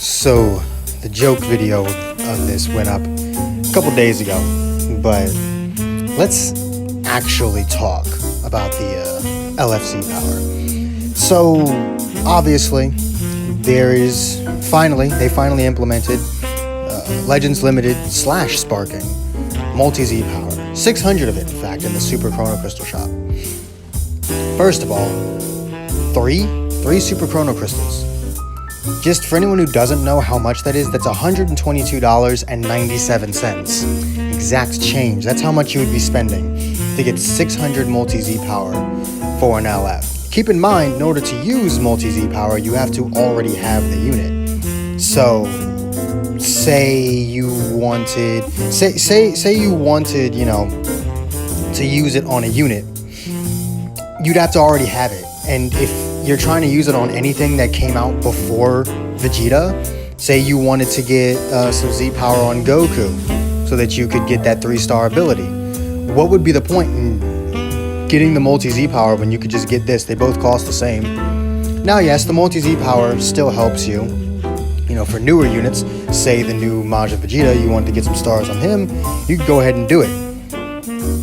So, the joke video of this went up a couple days ago, but let's actually talk about the LF Zpower. So, obviously, they finally implemented Legends Limited / Sparking multi-Z power. 600 of it, in fact, in the Super Chrono Crystal shop. First of all, three Super Chrono Crystals. Just for anyone who doesn't know how much that is, that's $122.97. Exact change. That's how much you would be spending to get 600 multi-Z power for an LF. Keep in mind, in order to use multi-Z power, you have to already have the unit. So, say you wanted, you know, to use it on a unit, you'd have to already have it. And if you're trying to use it on anything that came out before Vegeta, say you wanted to get some Z power on Goku so that you could get that 3-star ability, what would be the point in getting the multi-Z power when you could just get this? They both cost the same. Now, yes, the multi-Z power still helps you. You know, for newer units, say the new Majin Vegeta, you want to get some stars on him, you could go ahead and do it.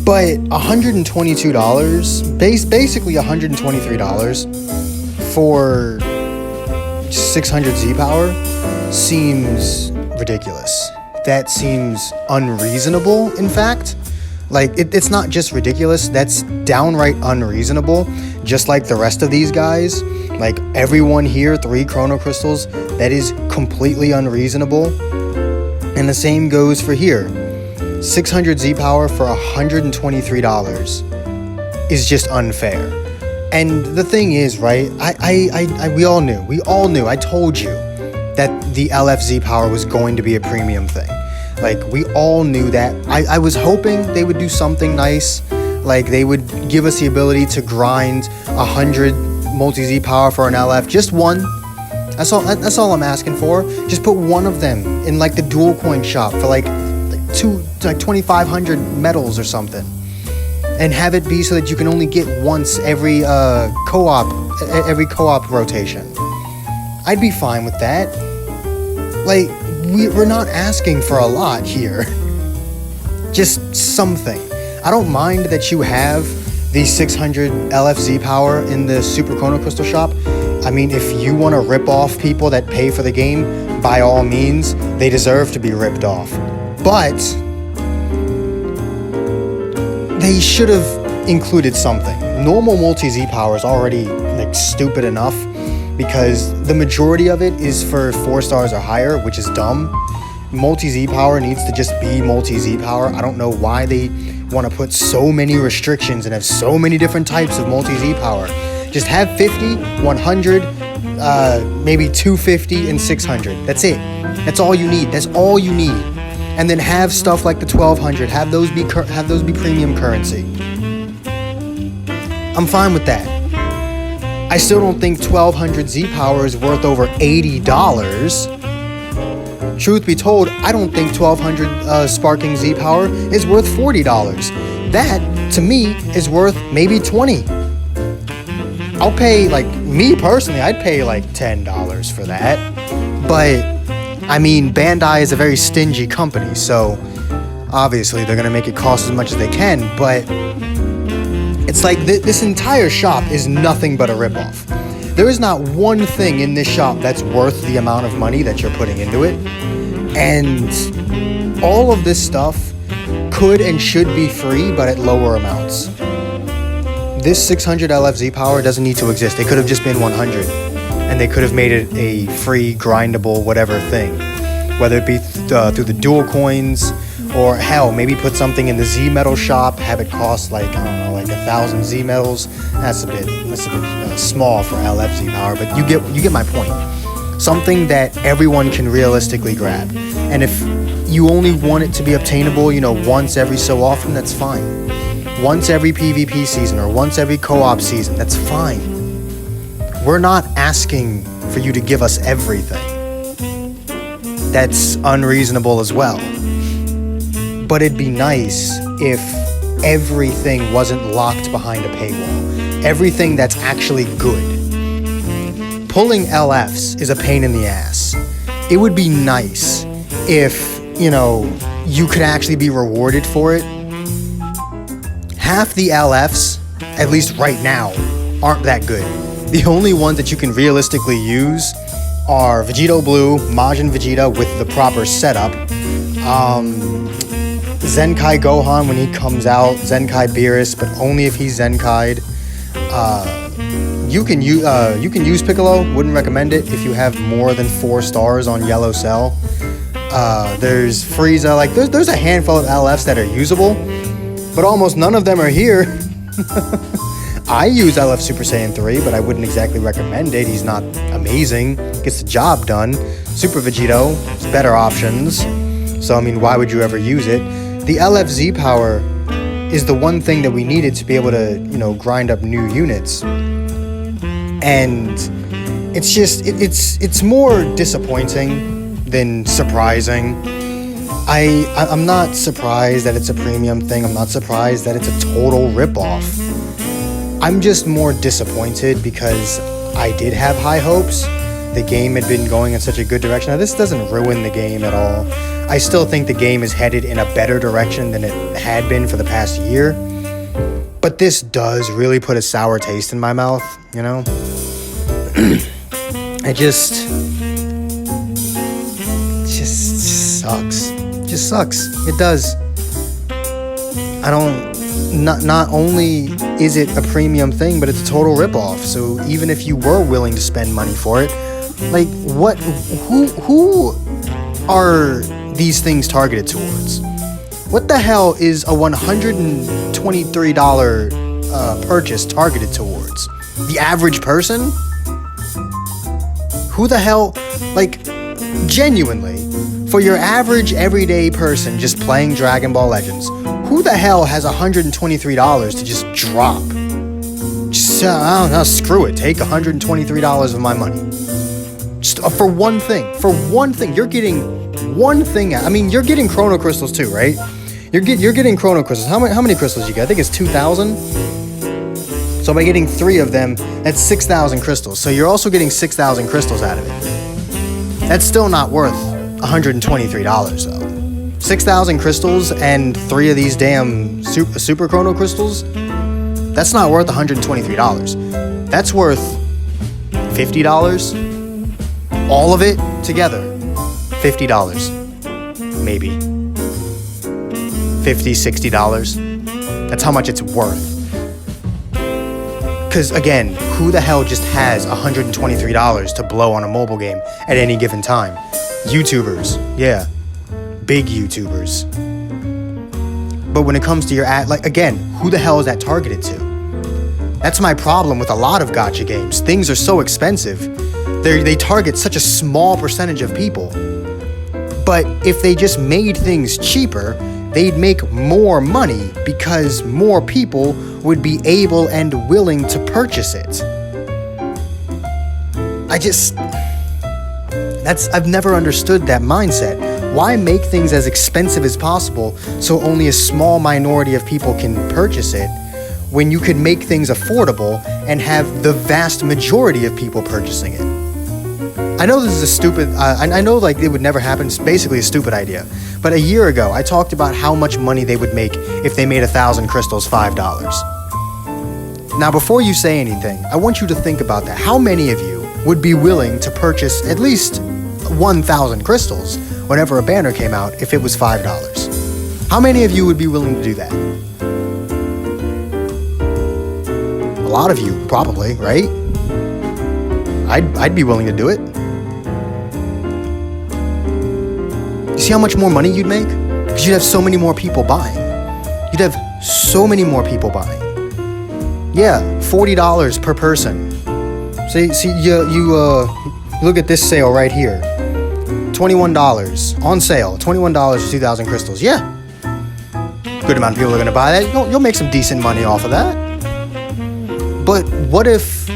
But $122, basically $123 for 600 Z power seems ridiculous. That seems unreasonable, in fact. Like, it's not just ridiculous, that's downright unreasonable. Just like the rest of these guys, like everyone here, 3 Chrono Crystals, that is completely unreasonable. And the same goes for here. 600 Z power for $123 is just unfair. And the thing is, right, we all knew, I told you that the LF Zpower was going to be a premium thing. Like, we all knew that. I was hoping they would do something nice, like they would give us the ability to grind 100 multi-Z power for an LF, just one. That's all I'm asking for. Just put one of them in like the dual coin shop for like 2,500 medals or something, and have it be so that you can only get once every co-op rotation. I'd be fine with that. Like, we're not asking for a lot here. Just something. I don't mind that you have the 600 LF Z power in the Super Chrono Crystal shop. I mean, if you want to rip off people that pay for the game, by all means, they deserve to be ripped off. But they should have included something. Normal multi-Z power is already like stupid enough because the majority of it is for 4 stars or higher, which is dumb. Multi-Z power needs to just be multi-Z power. I don't know why they want to put so many restrictions and have so many different types of multi-Z power. Just have 50, 100, maybe 250, and 600. That's it. That's all you need. That's all you need. And then have stuff like the 1200. Have those be premium currency. I'm fine with that. I still don't think 1200 Z power is worth over $80. Truth be told, I don't think 1200 sparking Z power is worth $40. That, to me, is worth maybe $20. I'll pay, like, me personally, I'd pay like $10 for that. But, I mean, Bandai is a very stingy company, so obviously they're going to make it cost as much as they can, but it's like this entire shop is nothing but a ripoff. There is not one thing in this shop that's worth the amount of money that you're putting into it, and all of this stuff could and should be free, but at lower amounts. This 600 LF Z power doesn't need to exist. It could have just been 100. And they could have made it a free, grindable, whatever thing. Whether it be through the dual coins, or hell, maybe put something in the Z metal shop, have it cost like, I don't know, like 1,000 Z metals. That's a bit small for LF Z power, but you get my point. Something that everyone can realistically grab. And if you only want it to be obtainable, you know, once every so often, that's fine. Once every PvP season or once every co-op season, that's fine. We're not asking for you to give us everything. That's unreasonable as well. But it'd be nice if everything wasn't locked behind a paywall. Everything that's actually good. Pulling LFs is a pain in the ass. it would be nice if, you could actually be rewarded for it. Half the LFs, at least right now, aren't that good. The only ones that you can realistically use are Vegito Blue, Majin Vegeta with the proper setup, Zenkai Gohan when he comes out, Zenkai Beerus, but only if he's Zenkai'd. You can use Piccolo, wouldn't recommend it if you have more than 4 stars on Yellow Cell. There's Frieza, like there's a handful of LFs that are usable, but almost none of them are here. I use LF Super Saiyan 3, but I wouldn't exactly recommend it. He's not amazing, gets the job done. Super Vegito, it's better options. So, why would you ever use it? The LF Zpower is the one thing that we needed to be able to, grind up new units. And it's just, it's more disappointing than surprising. I'm not surprised that it's a premium thing. I'm not surprised that it's a total ripoff. I'm just more disappointed because I did have high hopes. The game had been going in such a good direction. Now, this doesn't ruin the game at all. I still think the game is headed in a better direction than it had been for the past year. But this does really put a sour taste in my mouth, It just sucks. It just sucks. It does. Not only is it a premium thing, but it's a total ripoff. So even if you were willing to spend money for it, like who are these things targeted towards? What the hell is a $123 purchase targeted towards? The average person? Who the hell, genuinely, for your average everyday person just playing Dragon Ball Legends, who the hell has $123 to just drop? Just, I don't know, screw it, take $123 of my money. Just for one thing. For one thing. You're getting one thing out. You're getting Chrono Crystals too, right? You're getting Chrono Crystals. How many crystals you get? I think it's 2,000. So by getting 3 of them, that's 6,000 crystals. So you're also getting 6,000 crystals out of it. That's still not worth $123 though. 6,000 crystals and 3 of these damn super Chrono Crystals, that's not worth $123. That's worth $50. All of it together, $50. Maybe. $50, $60. That's how much it's worth. Because again, who the hell just has $123 to blow on a mobile game at any given time? YouTubers, yeah. Big YouTubers. But when it comes to your ad, again, who the hell is that targeted to? That's my problem with a lot of gacha games. Things are so expensive. They target such a small percentage of people. But if they just made things cheaper, they'd make more money because more people would be able and willing to purchase it. I've never understood that mindset. Why make things as expensive as possible so only a small minority of people can purchase it when you could make things affordable and have the vast majority of people purchasing it? I know this is a stupid, I know it would never happen, it's basically a stupid idea. But a year ago, I talked about how much money they would make if they made 1,000 crystals $5. Now, before you say anything, I want you to think about that. How many of you would be willing to purchase at least 1,000 crystals whenever a banner came out if it was $5? How many of you would be willing to do that? A lot of you, probably, right? I'd be willing to do it. You see how much more money you'd make? Because you'd have so many more people buying. You'd have so many more people buying. Yeah, $40 per person. See, you look at this sale right here. $21 on sale. $21 for 2,000 crystals. Yeah. Good amount of people are going to buy that. You'll make some decent money off of that. But what if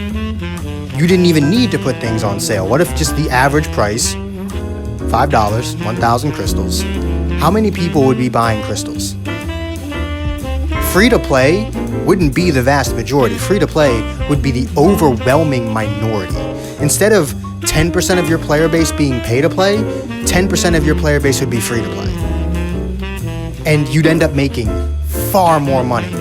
you didn't even need to put things on sale? What if just the average price, $5, 1,000 crystals? How many people would be buying crystals? Free-to-play wouldn't be the vast majority. Free-to-play would be the overwhelming minority. Instead of 10% of your player base being pay to play, 10% of your player base would be free to play. And you'd end up making far more money.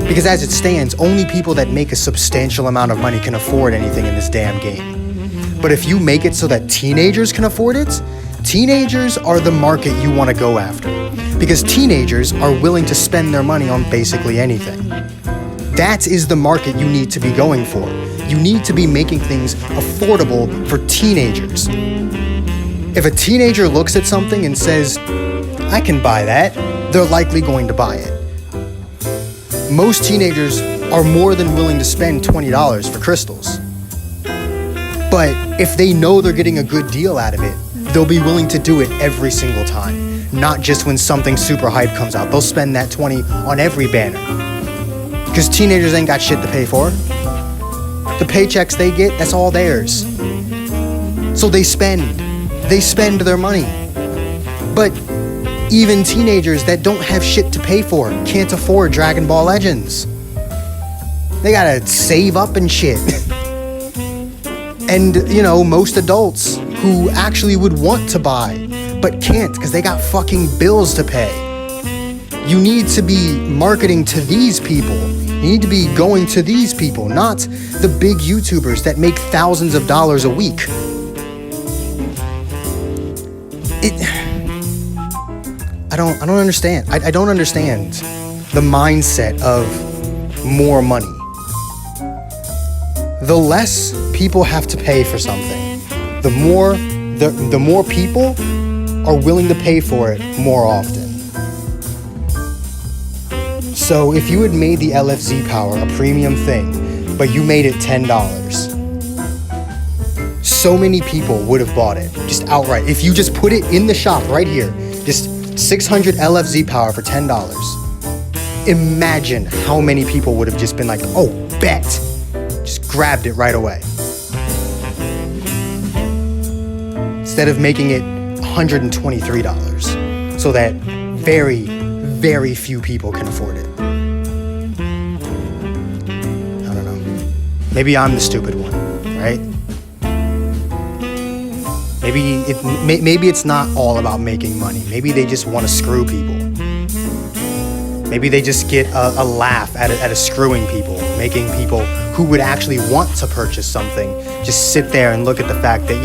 Because as it stands, only people that make a substantial amount of money can afford anything in this damn game. But if you make it so that teenagers can afford it, teenagers are the market you want to go after. Because teenagers are willing to spend their money on basically anything. That is the market you need to be going for. You need to be making things affordable for teenagers. If a teenager looks at something and says, I can buy that, they're likely going to buy it. Most teenagers are more than willing to spend $20 for crystals. But if they know they're getting a good deal out of it, they'll be willing to do it every single time. Not just when something super hype comes out. They'll spend that $20 on every banner. Because teenagers ain't got shit to pay for. The paychecks they get, that's all theirs. So they spend their money. But even teenagers that don't have shit to pay for can't afford Dragon Ball Legends. They gotta save up and shit. And, most adults who actually would want to buy, but can't because they got fucking bills to pay. You need to be marketing to these people. You need to be going to these people, not the big YouTubers that make thousands of dollars a week. I don't understand. I don't understand the mindset of more money. The less people have to pay for something, the more people are willing to pay for it more often. So if you had made the LF Zpower a premium thing, but you made it $10, so many people would have bought it, just outright. If you just put it in the shop right here, just 600 LF Zpower for $10, imagine how many people would have just been like, oh, bet. Just grabbed it right away. Instead of making it $123, so that very, very few people can afford it. I don't know. Maybe I'm the stupid one, right? Maybe it's not all about making money. Maybe they just want to screw people. Maybe they just get a laugh at a screwing people, making people who would actually want to purchase something just sit there and look at the fact that,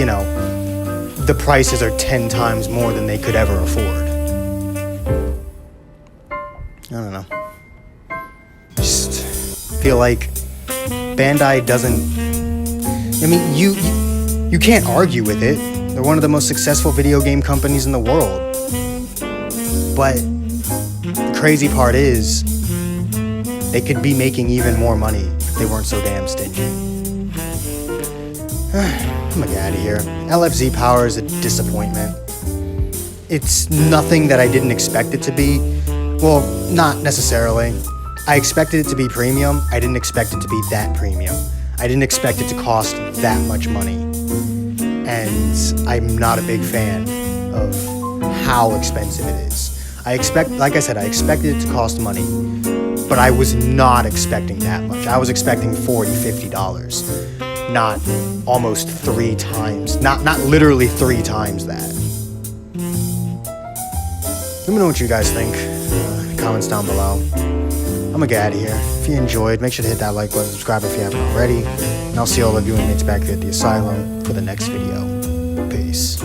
the prices are 10 times more than they could ever afford. I don't know. Just feel like Bandai doesn't... you can't argue with it. They're one of the most successful video game companies in the world. But the crazy part is, they could be making even more money if they weren't so damn stingy. I'm gonna get out of here. LF Zpower is a disappointment. It's nothing that I didn't expect it to be. Well, not necessarily. I expected it to be premium. I didn't expect it to be that premium. I didn't expect it to cost that much money. And I'm not a big fan of how expensive it is. Like I said, I expected it to cost money, but I was not expecting that much. I was expecting $40, $50, not almost 3 times, not literally 3 times that. Let me know what you guys think. Comments down below. I'm gonna get out of here. If you enjoyed, make sure to hit that like button, subscribe if you haven't already, and I'll see all of you when it's back here at the asylum for the next video. Peace.